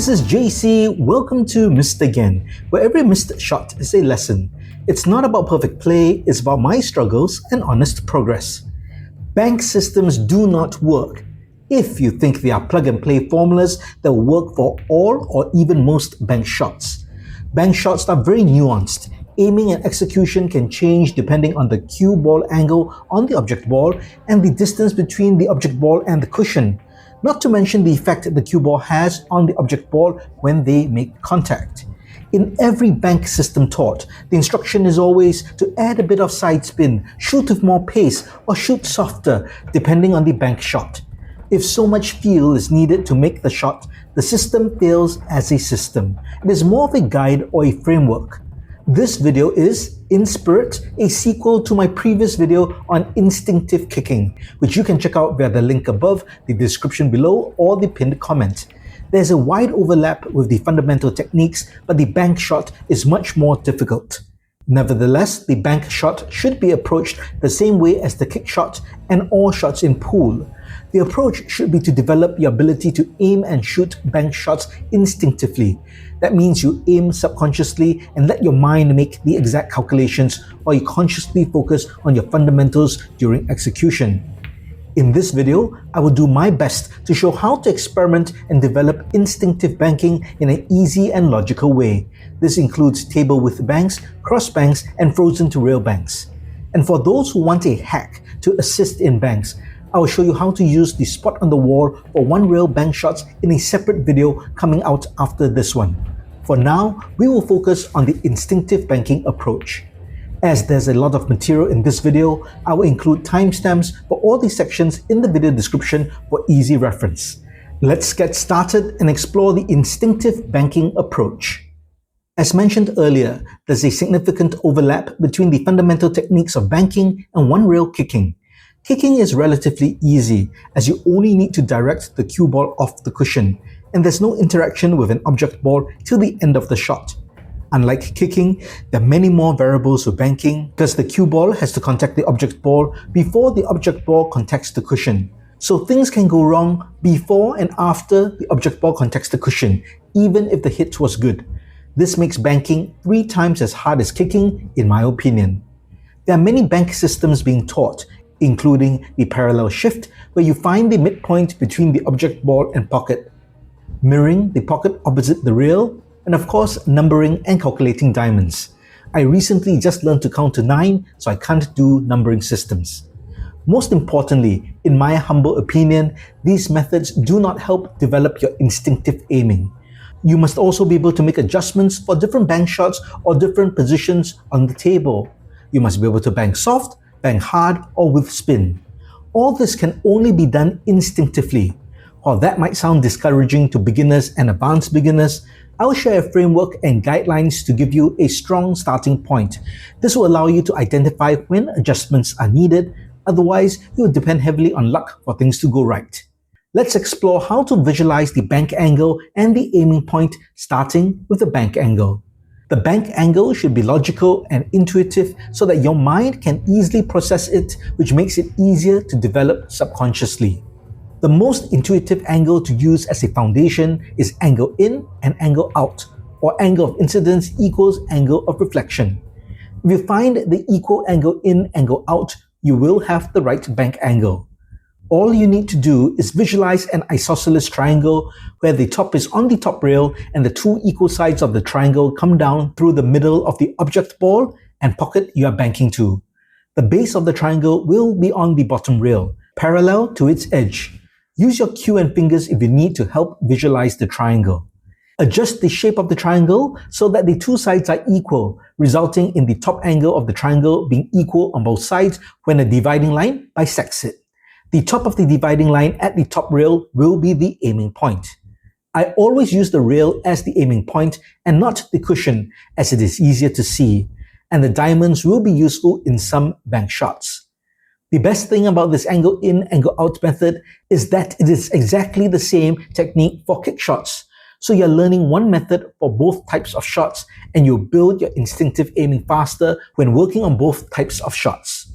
this is JC. Welcome to Missed Again, where every missed shot is a lesson. It's not about perfect play, it's about my struggles and honest progress. Bank systems do not work. If you think they are plug-and-play formulas that will work for all or even most bank shots. Bank shots are very nuanced. Aiming and execution can change depending on the cue ball angle on the object ball and the distance between the object ball and the cushion, not to mention the effect the cue ball has on the object ball when they make contact. In every bank system taught, the instruction is always to add a bit of side spin, shoot with more pace, or shoot softer, depending on the bank shot. If so much feel is needed to make the shot, the system fails as a system. It is more of a guide or a framework. This video is, in spirit, a sequel to my previous video on instinctive kicking, which you can check out via the link above, the description below, or the pinned comment. There's a wide overlap with the fundamental techniques, but the bank shot is much more difficult. Nevertheless, the bank shot should be approached the same way as the kick shot and all shots in pool. The approach should be to develop your ability to aim and shoot bank shots instinctively. That means you aim subconsciously and let your mind make the exact calculations, while you consciously focus on your fundamentals during execution. In this video, I will do my best to show how to experiment and develop instinctive banking in an easy and logical way. This includes table width banks, cross banks, and frozen to rail banks. And for those who want a hack to assist in banks, I will show you how to use the spot on the wall for one rail bank shots in a separate video coming out after this one. For now, we will focus on the instinctive banking approach. As there's a lot of material in this video, I will include timestamps for all these sections in the video description for easy reference. Let's get started and explore the instinctive banking approach. As mentioned earlier, there's a significant overlap between the fundamental techniques of banking and one-rail kicking. Kicking is relatively easy, as you only need to direct the cue ball off the cushion, and there's no interaction with an object ball till the end of the shot. Unlike kicking, there are many more variables with banking, because the cue ball has to contact the object ball before the object ball contacts the cushion. So things can go wrong before and after the object ball contacts the cushion, even if the hit was good. This makes banking 3 times as hard as kicking, in my opinion. There are many bank systems being taught, including the parallel shift, where you find the midpoint between the object ball and pocket, mirroring the pocket opposite the rail, and of course numbering and calculating diamonds. I recently just learned to count to 9, so I can't do numbering systems. Most importantly, in my humble opinion, these methods do not help develop your instinctive aiming. You must also be able to make adjustments for different bank shots or different positions on the table. You must be able to bank soft, bank hard, or with spin. All this can only be done instinctively. While that might sound discouraging to beginners and advanced beginners, I'll share a framework and guidelines to give you a strong starting point. This will allow you to identify when adjustments are needed, otherwise you will depend heavily on luck for things to go right. Let's explore how to visualize the bank angle and the aiming point, starting with the bank angle. The bank angle should be logical and intuitive so that your mind can easily process it, which makes it easier to develop subconsciously. The most intuitive angle to use as a foundation is angle in and angle out, or angle of incidence equals angle of reflection. If you find the equal angle in, angle out, you will have the right bank angle. All you need to do is visualize an isosceles triangle where the top is on the top rail and the 2 equal sides of the triangle come down through the middle of the object ball and pocket you are banking to. The base of the triangle will be on the bottom rail, parallel to its edge. Use your cue and fingers if you need to help visualize the triangle. Adjust the shape of the triangle so that the 2 sides are equal, resulting in the top angle of the triangle being equal on both sides when a dividing line bisects it. The top of the dividing line at the top rail will be the aiming point. I always use the rail as the aiming point and not the cushion, as it is easier to see, and the diamonds will be useful in some bank shots. The best thing about this angle in, angle out method is that it is exactly the same technique for kick shots. So you're learning one method for both types of shots, and you'll build your instinctive aiming faster when working on both types of shots.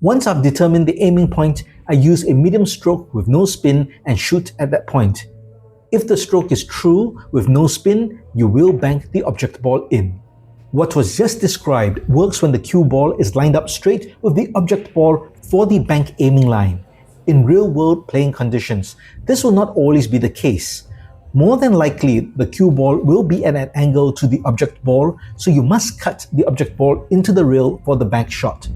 Once I've determined the aiming point, I use a medium stroke with no spin and shoot at that point. If the stroke is true with no spin, you will bank the object ball in. What was just described works when the cue ball is lined up straight with the object ball for the bank aiming line. In real-world playing conditions, this will not always be the case. More than likely, the cue ball will be at an angle to the object ball, so you must cut the object ball into the rail for the bank shot.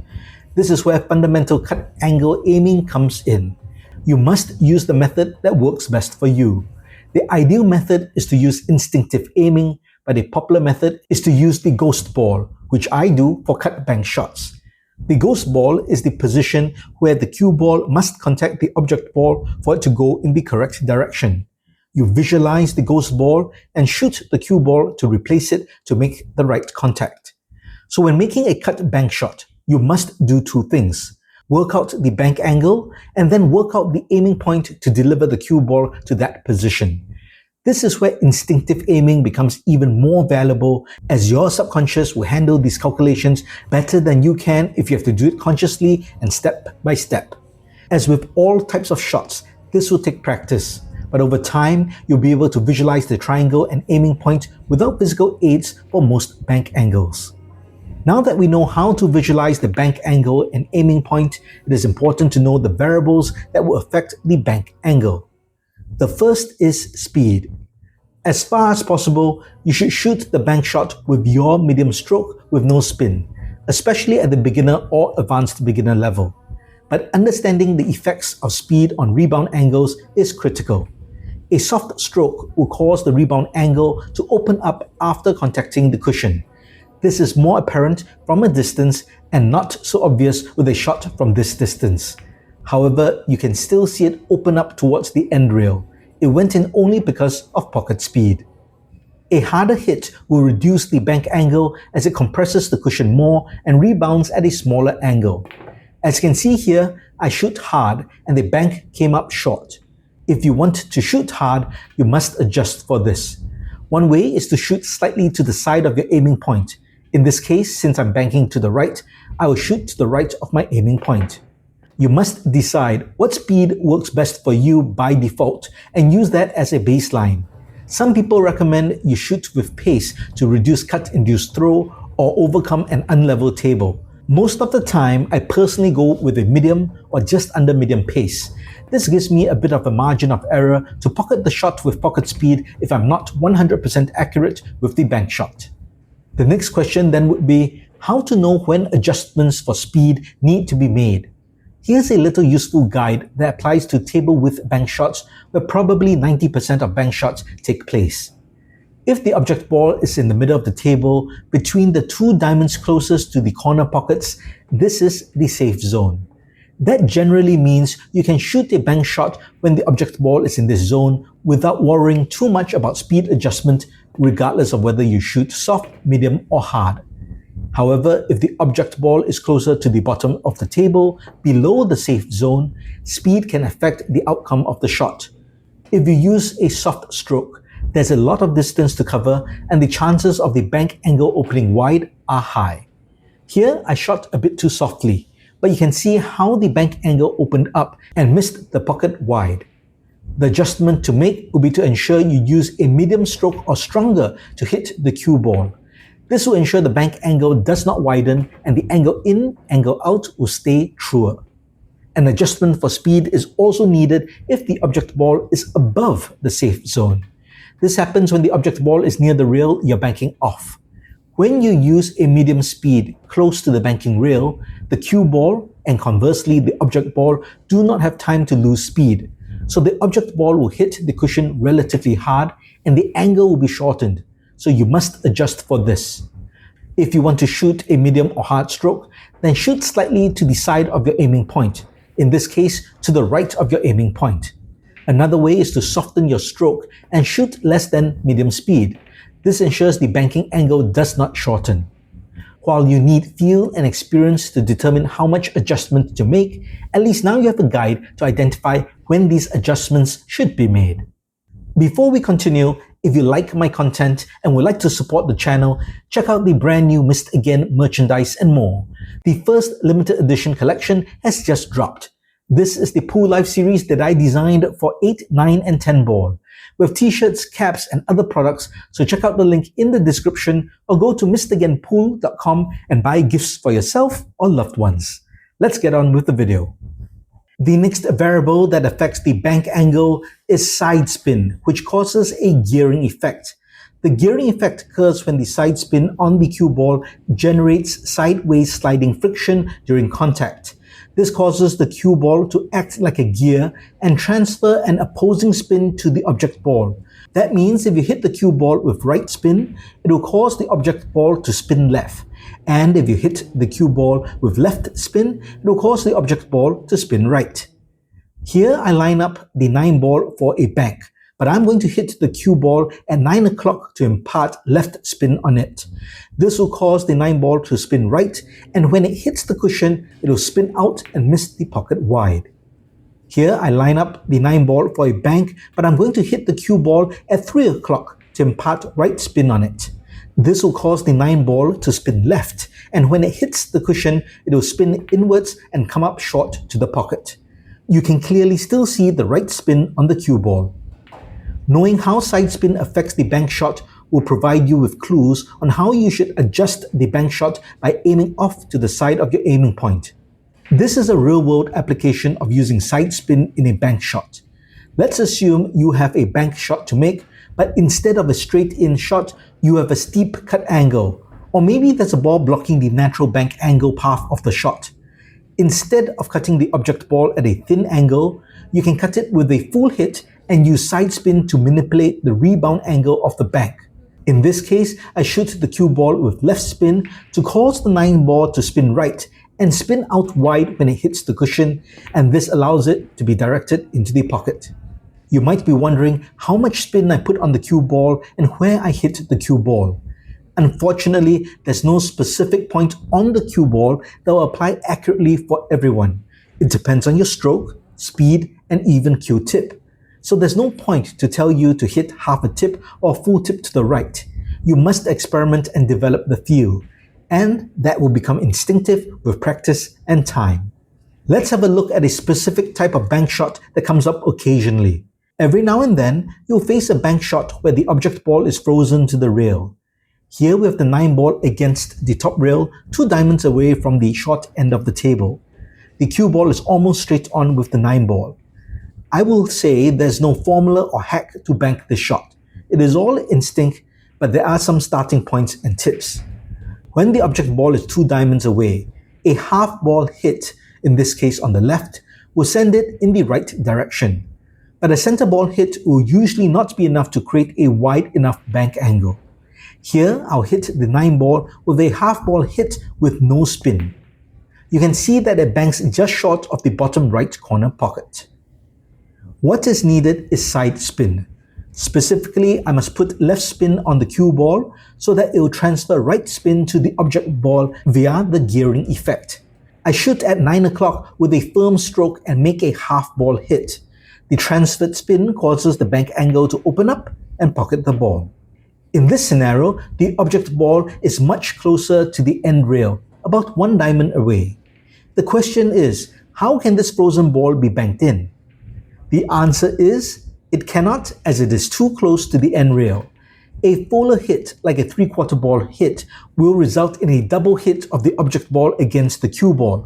This is where fundamental cut angle aiming comes in. You must use the method that works best for you. The ideal method is to use instinctive aiming, but a popular method is to use the ghost ball, which I do for cut bank shots. The ghost ball is the position where the cue ball must contact the object ball for it to go in the correct direction. You visualize the ghost ball and shoot the cue ball to replace it to make the right contact. So when making a cut bank shot, you must do two things. Work out the bank angle and then work out the aiming point to deliver the cue ball to that position. This is where instinctive aiming becomes even more valuable, as your subconscious will handle these calculations better than you can if you have to do it consciously and step by step. As with all types of shots, this will take practice, but over time, you'll be able to visualize the triangle and aiming point without physical aids for most bank angles. Now that we know how to visualize the bank angle and aiming point, it is important to know the variables that will affect the bank angle. The first is speed. As far as possible, you should shoot the bank shot with your medium stroke with no spin, especially at the beginner or advanced beginner level. But understanding the effects of speed on rebound angles is critical. A soft stroke will cause the rebound angle to open up after contacting the cushion. This is more apparent from a distance and not so obvious with a shot from this distance. However, you can still see it open up towards the end rail. It went in only because of pocket speed. A harder hit will reduce the bank angle as it compresses the cushion more and rebounds at a smaller angle. As you can see here, I shoot hard and the bank came up short. If you want to shoot hard, you must adjust for this. One way is to shoot slightly to the side of your aiming point. In this case, since I'm banking to the right, I will shoot to the right of my aiming point. You must decide what speed works best for you by default and use that as a baseline. Some people recommend you shoot with pace to reduce cut-induced throw or overcome an unlevel table. Most of the time, I personally go with a medium or just under medium pace. This gives me a bit of a margin of error to pocket the shot with pocket speed if I'm not 100% accurate with the bank shot. The next question then would be how to know when adjustments for speed need to be made. Here's a little useful guide that applies to table width bank shots where probably 90% of bank shots take place. If the object ball is in the middle of the table, between the two diamonds closest to the corner pockets, this is the safe zone. That generally means you can shoot a bank shot when the object ball is in this zone without worrying too much about speed adjustment, regardless of whether you shoot soft, medium, or hard. However, if the object ball is closer to the bottom of the table, below the safe zone, speed can affect the outcome of the shot. If you use a soft stroke, there's a lot of distance to cover and the chances of the bank angle opening wide are high. Here, I shot a bit too softly, but you can see how the bank angle opened up and missed the pocket wide. The adjustment to make will be to ensure you use a medium stroke or stronger to hit the cue ball. This will ensure the bank angle does not widen and the angle in, angle out will stay truer. An adjustment for speed is also needed if the object ball is above the safe zone. This happens when the object ball is near the rail you're banking off. When you use a medium speed close to the banking rail, the cue ball and conversely the object ball do not have time to lose speed. So the object ball will hit the cushion relatively hard and the angle will be shortened. So you must adjust for this. If you want to shoot a medium or hard stroke, then shoot slightly to the side of your aiming point. In this case, to the right of your aiming point. Another way is to soften your stroke and shoot less than medium speed. This ensures the banking angle does not shorten. While you need feel and experience to determine how much adjustment to make, at least now you have a guide to identify when these adjustments should be made. Before we continue, if you like my content and would like to support the channel, check out the brand new Missed Again merchandise and more. The first limited edition collection has just dropped. This is the Pool Life series that I designed for 8, 9, and 10 ball. We have t-shirts, caps, and other products, so check out the link in the description or go to mragainpool.com and buy gifts for yourself or loved ones. Let's get on with the video. The next variable that affects the bank angle is side spin, which causes a gearing effect. The gearing effect occurs when the side spin on the cue ball generates sideways sliding friction during contact. This causes the cue ball to act like a gear and transfer an opposing spin to the object ball. That means if you hit the cue ball with right spin, it will cause the object ball to spin left. And if you hit the cue ball with left spin, it will cause the object ball to spin right. Here I line up the 9 ball for a bank, but I'm going to hit the cue ball at 9 o'clock to impart left spin on it. This will cause the 9 ball to spin right, and when it hits the cushion, it will spin out and miss the pocket wide. Here I line up the 9 ball for a bank, but I'm going to hit the cue ball at 3 o'clock to impart right spin on it. This will cause the 9 ball to spin left, and when it hits the cushion, it will spin inwards and come up short to the pocket. You can clearly still see the right spin on the cue ball. Knowing how side spin affects the bank shot will provide you with clues on how you should adjust the bank shot by aiming off to the side of your aiming point. This is a real-world application of using side spin in a bank shot. Let's assume you have a bank shot to make, but instead of a straight-in shot, you have a steep cut angle, or maybe there's a ball blocking the natural bank angle path of the shot. Instead of cutting the object ball at a thin angle, you can cut it with a full hit and use side spin to manipulate the rebound angle of the bank. In this case, I shoot the cue ball with left spin to cause the 9 ball to spin right and spin out wide when it hits the cushion, and this allows it to be directed into the pocket. You might be wondering how much spin I put on the cue ball and where I hit the cue ball. Unfortunately, there's no specific point on the cue ball that will apply accurately for everyone. It depends on your stroke, speed, and even cue tip. So there's no point to tell you to hit half a tip or full tip to the right. You must experiment and develop the feel, and that will become instinctive with practice and time. Let's have a look at a specific type of bank shot that comes up occasionally. Every now and then, you'll face a bank shot where the object ball is frozen to the rail. Here we have the 9 ball against the top rail, 2 diamonds away from the short end of the table. The cue ball is almost straight on with the 9 ball. I will say there's no formula or hack to bank this shot. It is all instinct, but there are some starting points and tips. When the object ball is 2 diamonds away, a half ball hit, in this case on the left, will send it in the right direction. But a center ball hit will usually not be enough to create a wide enough bank angle. Here, I'll hit the 9 ball with a half ball hit with no spin. You can see that it banks just short of the bottom right corner pocket. What is needed is side spin. Specifically, I must put left spin on the cue ball so that it will transfer right spin to the object ball via the gearing effect. I shoot at 9 o'clock with a firm stroke and make a half ball hit. The transferred spin causes the bank angle to open up and pocket the ball. In this scenario, the object ball is much closer to the end rail, about 1 diamond away. The question is, how can this frozen ball be banked in? The answer is, it cannot, as it is too close to the end rail. A fuller hit, like a 3/4 ball hit, will result in a double hit of the object ball against the cue ball.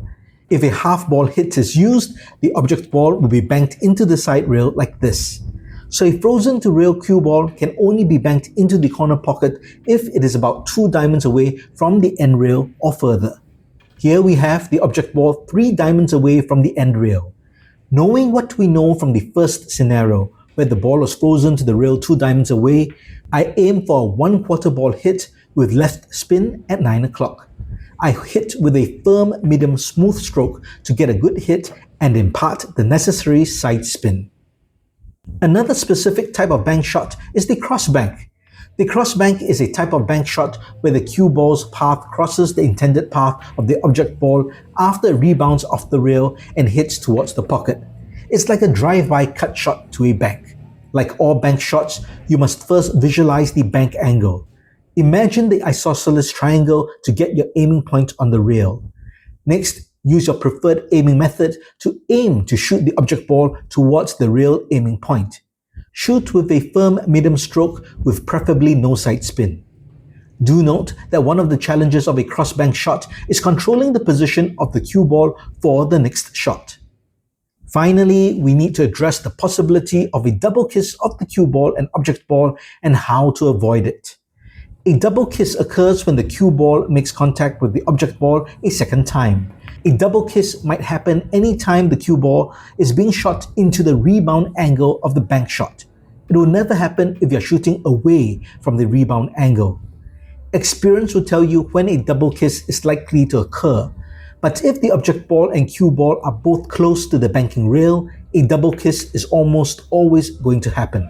If a half ball hit is used, the object ball will be banked into the side rail like this. So a frozen to rail cue ball can only be banked into the corner pocket if it is about 2 diamonds away from the end rail or further. Here we have the object ball 3 diamonds away from the end rail. Knowing what we know from the first scenario, where the ball was frozen to the rail 2 diamonds away, I aim for a 1/4 ball hit with left spin at 9 o'clock. I hit with a firm medium smooth stroke to get a good hit and impart the necessary side spin. Another specific type of bank shot is the cross bank. The cross bank is a type of bank shot where the cue ball's path crosses the intended path of the object ball after it rebounds off the rail and hits towards the pocket. It's like a drive-by cut shot to a bank. Like all bank shots, you must first visualize the bank angle. Imagine the isosceles triangle to get your aiming point on the rail. Next, Use your preferred aiming method to aim to shoot the object ball towards the real aiming point. Shoot with a firm medium stroke with preferably no side spin. Do note that one of the challenges of a cross-bank shot is controlling the position of the cue ball for the next shot. Finally, we need to address the possibility of a double kiss of the cue ball and object ball and how to avoid it. A double kiss occurs when the cue ball makes contact with the object ball a second time. A double kiss might happen anytime the cue ball is being shot into the rebound angle of the bank shot. It will never happen if you're shooting away from the rebound angle. Experience will tell you when a double kiss is likely to occur, but if the object ball and cue ball are both close to the banking rail, a double kiss is almost always going to happen.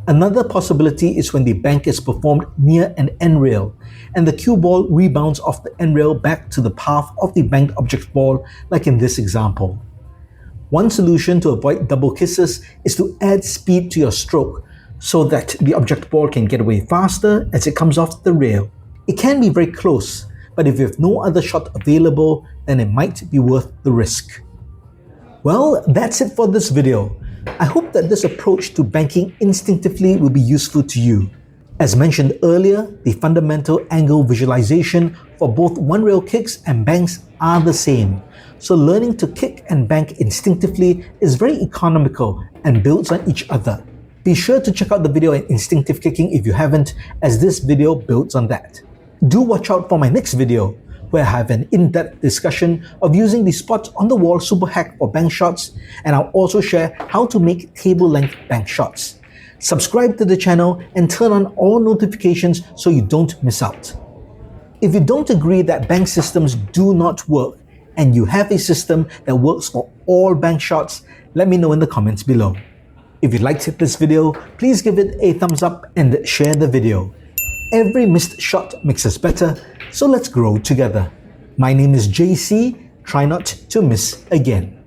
Another possibility is when the bank is performed near an end rail, and the cue ball rebounds off the end rail back to the path of the banked object ball, like in this example. One solution to avoid double kisses is to add speed to your stroke so that the object ball can get away faster as it comes off the rail. It can be very close, but if you have no other shot available, then it might be worth the risk. Well, that's it for this video. I hope that this approach to banking instinctively will be useful to you. As mentioned earlier, the fundamental angle visualization for both one-rail kicks and banks are the same. So learning to kick and bank instinctively is very economical and builds on each other. Be sure to check out the video on instinctive kicking if you haven't, as this video builds on that. Do watch out for my next video, where I have an in-depth discussion of using the spot on the wall super hack for bank shots, and I'll also share how to make table length bank shots. Subscribe to the channel and turn on all notifications so you don't miss out. If you don't agree that bank systems do not work, and you have a system that works for all bank shots, let me know in the comments below. If you liked this video, please give it a thumbs up and share the video. Every missed shot makes us better, so let's grow together. My name is JC. Try not to miss again.